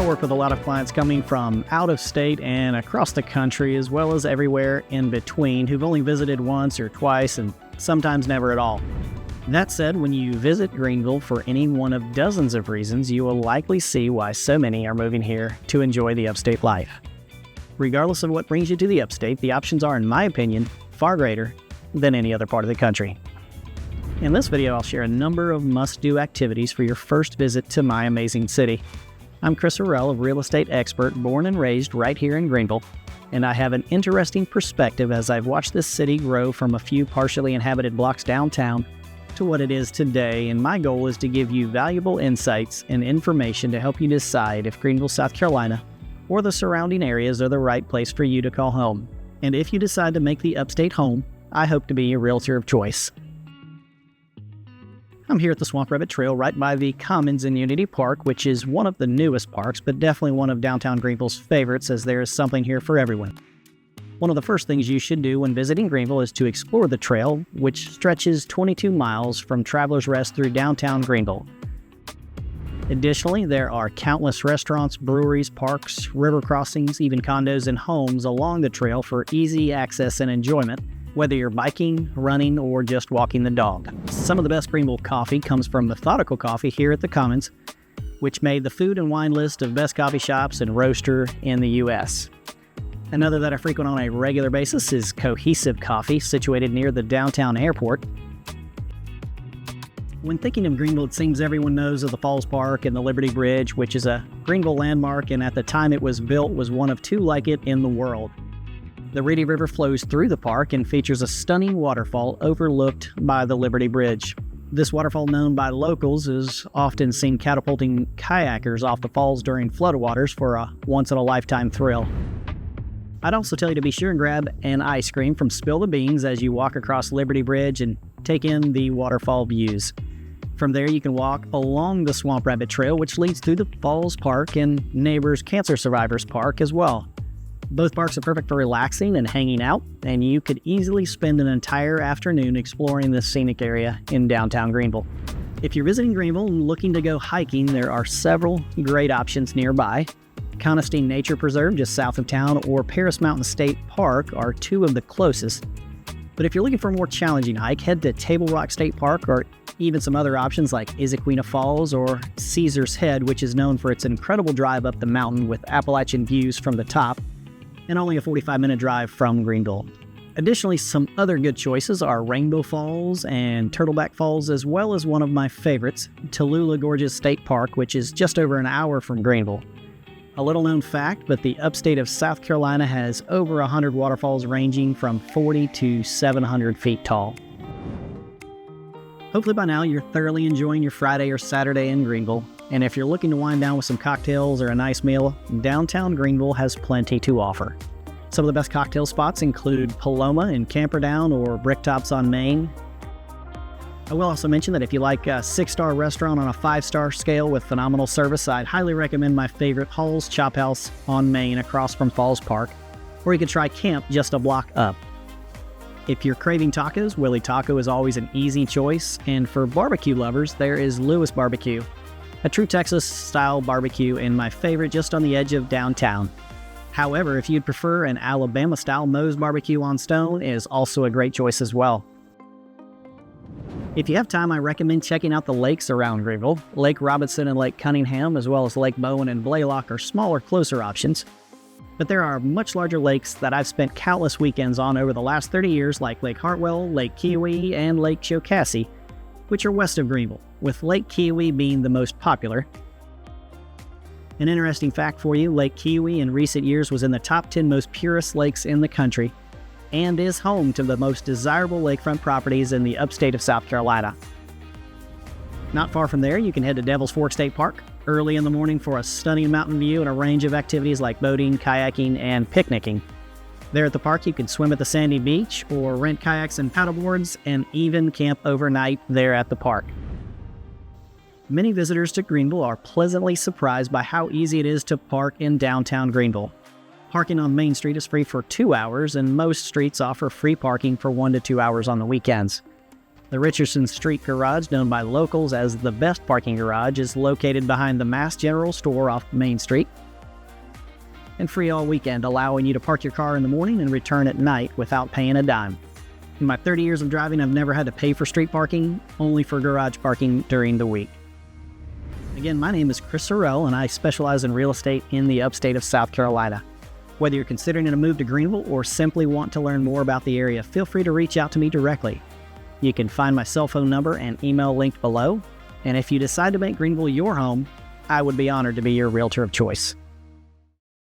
I work with a lot of clients coming from out of state and across the country, as well as everywhere in between, who've only visited once or twice and sometimes never at all. That said, when you visit Greenville for any one of dozens of reasons, you will likely see why so many are moving here to enjoy the upstate life. Regardless of what brings you to the upstate, the options are, in my opinion, far greater than any other part of the country. In this video, I'll share a number of must-do activities for your first visit to my amazing city. I'm Chris Horrell, a real estate expert born and raised right here in Greenville, and I have an interesting perspective as I've watched this city grow from a few partially inhabited blocks downtown to what it is today, and my goal is to give you valuable insights and information to help you decide if Greenville, South Carolina, or the surrounding areas are the right place for you to call home. And if you decide to make the upstate home, I hope to be your realtor of choice. I'm here at the Swamp Rabbit Trail right by the Commons in Unity Park, which is one of the newest parks, but definitely one of downtown Greenville's favorites, as there is something here for everyone. One of the first things you should do when visiting Greenville is to explore the trail, which stretches 22 miles from Travelers Rest through downtown Greenville. Additionally, there are countless restaurants, breweries, parks, river crossings, even condos and homes along the trail for easy access and enjoyment, whether you're biking, running, or just walking the dog. Some of the best Greenville coffee comes from Methodical Coffee here at the Commons, which made the food and wine list of best coffee shops and roaster in the U.S. Another that I frequent on a regular basis is Cohesive Coffee, situated near the downtown airport. When thinking of Greenville, it seems everyone knows of the Falls Park and the Liberty Bridge, which is a Greenville landmark, and at the time it was built was one of two like it in the world. The Reedy River flows through the park and features a stunning waterfall overlooked by the Liberty Bridge. This waterfall, known by locals, is often seen catapulting kayakers off the falls during floodwaters for a once-in-a-lifetime thrill. I'd also tell you to be sure and grab an ice cream from Spill the Beans as you walk across Liberty Bridge and take in the waterfall views. From there, you can walk along the Swamp Rabbit Trail, which leads through the Falls Park and Neighbors Cancer Survivors Park as well. Both parks are perfect for relaxing and hanging out, and you could easily spend an entire afternoon exploring this scenic area in downtown Greenville. If you're visiting Greenville and looking to go hiking, there are several great options nearby. Conestine Nature Preserve, just south of town, or Paris Mountain State Park are two of the closest. But if you're looking for a more challenging hike, head to Table Rock State Park, or even some other options like Issaquena Falls or Caesar's Head, which is known for its incredible drive up the mountain with Appalachian views from the top, and only a 45-minute drive from Greenville. Additionally, some other good choices are Rainbow Falls and Turtleback Falls, as well as one of my favorites, Tallulah Gorges State Park, which is just over an hour from Greenville. A little known fact, but the upstate of South Carolina has over 100 waterfalls ranging from 40 to 700 feet tall. Hopefully by now you're thoroughly enjoying your Friday or Saturday in Greenville, and if you're looking to wind down with some cocktails or a nice meal, downtown Greenville has plenty to offer. Some of the best cocktail spots include Paloma in Camperdown or Bricktops on Main. I will also mention that if you like a 6-star restaurant on a 5-star scale with phenomenal service, I'd highly recommend my favorite Hall's Chop House on Main across from Falls Park, or you could try Camp just a block up. If you're craving tacos, Willie Taco is always an easy choice, and for barbecue lovers, there is Lewis Barbecue, a true Texas-style barbecue and my favorite just on the edge of downtown. However, if you'd prefer an Alabama-style Moe's Barbecue on Stone is also a great choice as well. If you have time, I recommend checking out the lakes around Greenville. Lake Robinson and Lake Cunningham, as well as Lake Bowen and Blaylock, are smaller, closer options. But there are much larger lakes that I've spent countless weekends on over the last 30 years, like Lake Hartwell, Lake Keowee, and Lake Chillicothe, which are west of Greenville, with Lake Keowee being the most popular. An interesting fact for you, Lake Keowee in recent years was in the top 10 most purest lakes in the country, and is home to the most desirable lakefront properties in the upstate of South Carolina. Not far from there, you can head to Devil's Fork State Park early in the morning for a stunning mountain view and a range of activities like boating, kayaking, and picnicking. There at the park, you can swim at the sandy beach or rent kayaks and paddleboards and even camp overnight there at the park. Many visitors to Greenville are pleasantly surprised by how easy it is to park in downtown Greenville. Parking on Main Street is free for 2 hours, and most streets offer free parking for 1 to 2 hours on the weekends. The Richardson Street Garage, known by locals as the best parking garage, is located behind the Mass General Store off Main Street. And free all weekend, allowing you to park your car in the morning and return at night without paying a dime. In my 30 years of driving, I've never had to pay for street parking, only for garage parking during the week. Again, my name is Chris Horrell, and I specialize in real estate in the upstate of South Carolina. Whether you're considering a move to Greenville or simply want to learn more about the area, feel free to reach out to me directly. You can find my cell phone number and email linked below. And if you decide to make Greenville your home, I would be honored to be your realtor of choice.